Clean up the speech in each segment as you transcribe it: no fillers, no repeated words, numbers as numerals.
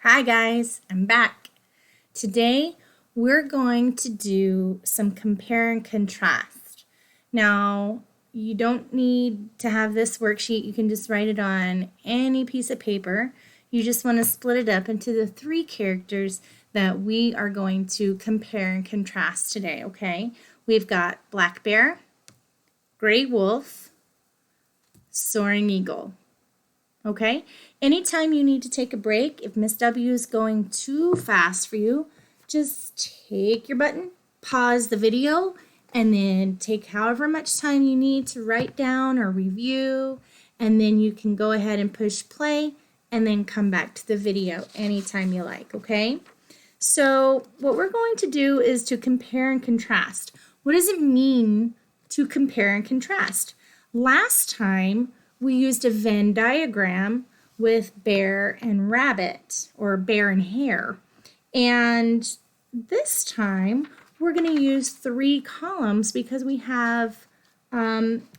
Hi guys, I'm back. Today we're going to do some compare and contrast. Now, you don't need to have this worksheet. You can just write it on any piece of paper. You just want to split it up into the three characters that we are going to compare and contrast today, okay? We've got black bear, gray wolf, soaring eagle. Okay, anytime you need to take a break, if Miss W is going too fast for you, just take your button, pause the video, and then take however much time you need to write down or review, and then you can go ahead and push play and then come back to the video anytime you like, okay? So what we're going to do is to compare and contrast. What does it mean to compare and contrast? Last time, we used a Venn diagram with bear and rabbit, or bear and hare. And this time, we're going to use three columns because we have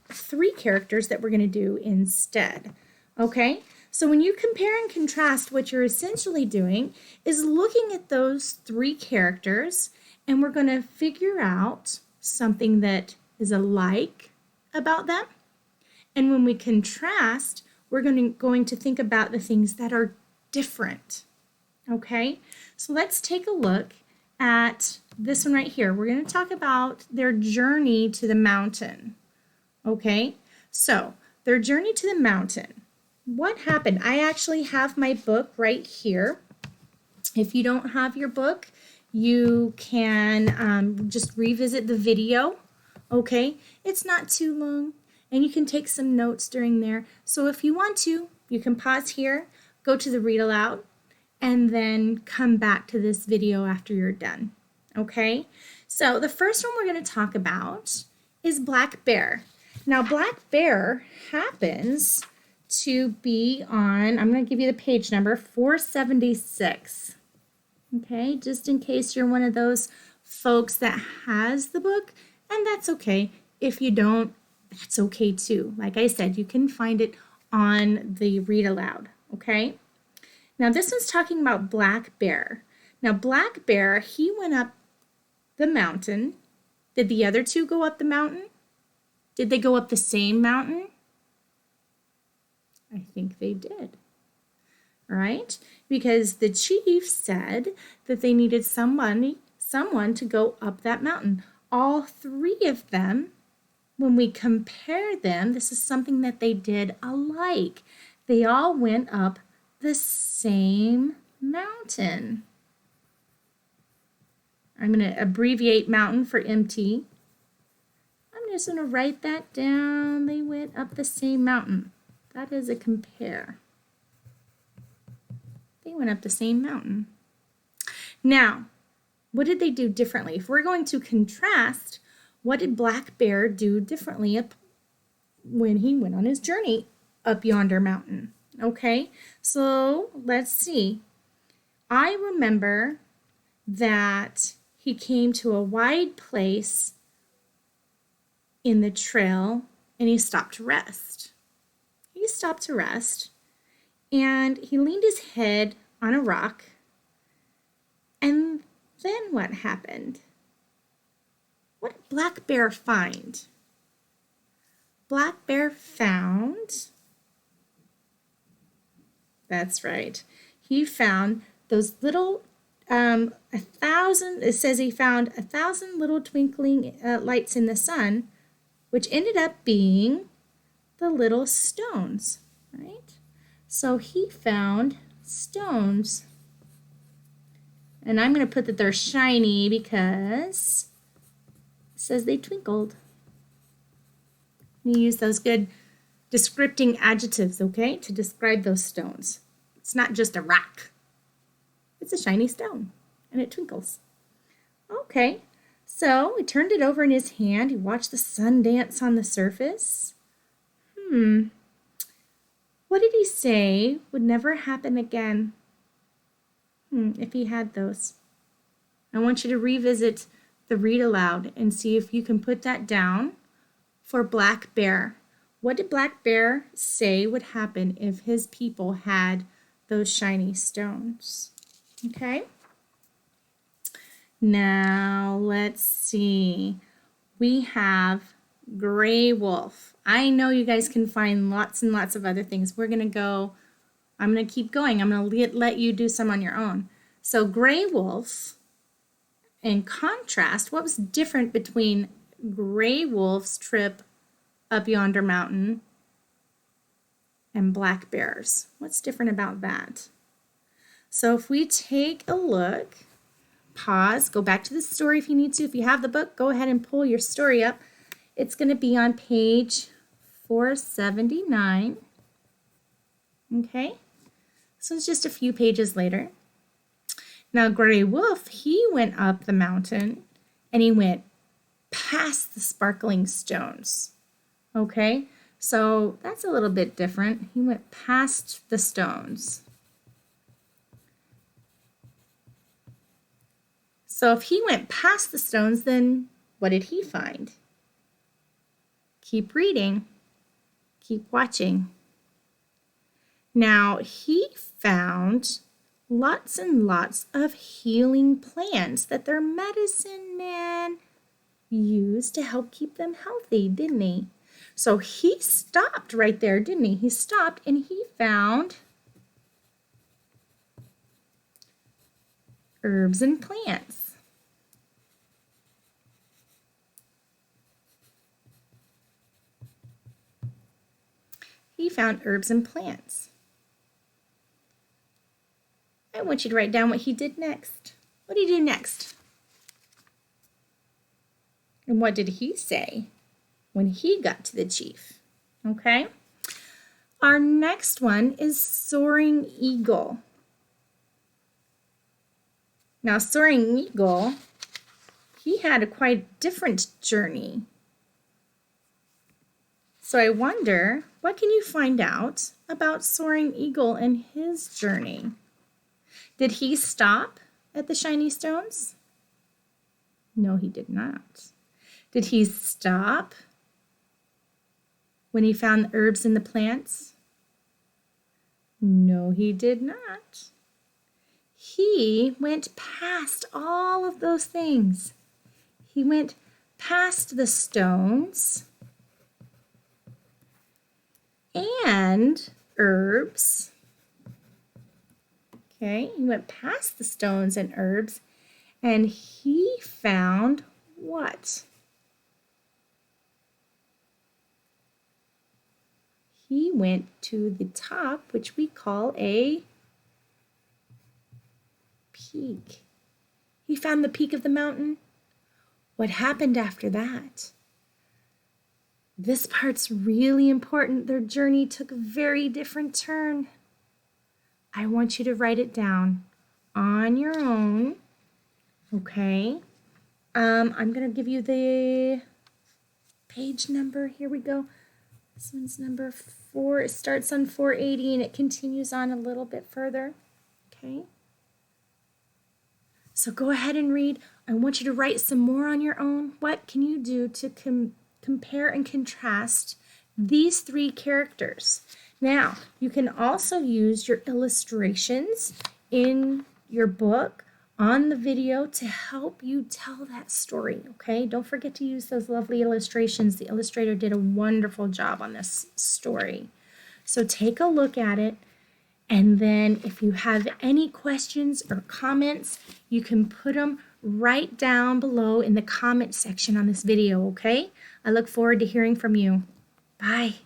three characters that we're going to do instead. Okay? So when you compare and contrast, what you're essentially doing is looking at those three characters, and we're going to figure out something that is alike about them. And when we contrast, we're going to think about the things that are different, okay? So let's take a look at this one right here. We're going to talk about their journey to the mountain, okay? So their journey to the mountain. What happened? I actually have my book right here. If you don't have your book, you can just revisit the video, okay? It's not too long. And you can take some notes during there. So if you want to, you can pause here, go to the read aloud, and then come back to this video after you're done. Okay? So the first one we're going to talk about is black bear. Now black bear happens to be on, I'm going to give you the page number, 476. Okay? Just in case you're one of those folks that has the book, and that's okay. If you don't, that's okay too. Like I said, you can find it on the read aloud, okay? Now this one's talking about black bear. Now black bear, he went up the mountain. Did the other two go up the mountain? Did they go up the same mountain? I think they did. All right? Because the chief said that they needed someone to go up that mountain. All three of them, when we compare them, this is something that they did alike. They all went up the same mountain. I'm going to abbreviate mountain for MT. I'm just going to write that down. They went up the same mountain. That is a compare. They went up the same mountain. Now, what did they do differently? If we're going to contrast, what did black bear do differently when he went on his journey up Yonder Mountain? Okay, so let's see. I remember that he came to a wide place in the trail and he stopped to rest. He stopped to rest and he leaned his head on a rock. And then what happened? What did black bear find? Black bear found, that's right, he found those little, it says he found 1,000 little twinkling lights in the sun, which ended up being the little stones, right? So he found stones. And I'm going to put that they're shiny because it says they twinkled. You use those good descripting adjectives, okay, to describe those stones. It's not just a rock. It's a shiny stone, and it twinkles. Okay, so he turned it over in his hand. He watched the sun dance on the surface. What did he say would never happen again? If he had those. I want you to revisit the read aloud and see if you can put that down for black bear. What did black bear say would happen if his people had those shiny stones? Okay. Now, let's see. We have gray wolf. I know you guys can find lots and lots of other things. I'm going to keep going. I'm going to let you do some on your own. So gray wolf, in contrast, what was different between gray wolf's trip up Yonder Mountain and black bears? What's different about that? So if we take a look, pause, go back to the story if you need to. If you have the book, go ahead and pull your story up. It's going to be on page 479. Okay, so it's just a few pages later. Now, Gray Wolf, he went up the mountain and he went past the sparkling stones. Okay, so that's a little bit different. He went past the stones. So if he went past the stones, then what did he find? Keep reading. Keep watching. Now, he found lots and lots of healing plants that their medicine man used to help keep them healthy, didn't he? So he stopped right there, didn't he? He stopped and he found herbs and plants. He found herbs and plants. I want you to write down what he did next. What did he do next? And what did he say when he got to the chief? Okay. Our next one is Soaring Eagle. Now, Soaring Eagle, he had a quite different journey. So I wonder, what can you find out about Soaring Eagle and his journey? Did he stop at the shiny stones? No, he did not. Did he stop when he found the herbs and the plants? No, he did not. He went past all of those things. He went past the stones and herbs. Okay, he went past the stones and herbs, and he found what? He went to the top, which we call a peak. He found the peak of the mountain. What happened after that? This part's really important. Their journey took a very different turn. I want you to write it down on your own, okay? I'm going to give you the page number. Here we go. This one's number 4. It starts on 480 and it continues on a little bit further, okay? So go ahead and read. I want you to write some more on your own. What can you do to compare and contrast these 3 characters? Now, you can also use your illustrations in your book on the video to help you tell that story, okay? Don't forget to use those lovely illustrations. The illustrator did a wonderful job on this story. So take a look at it, and then if you have any questions or comments, you can put them right down below in the comment section on this video, okay? I look forward to hearing from you. Bye.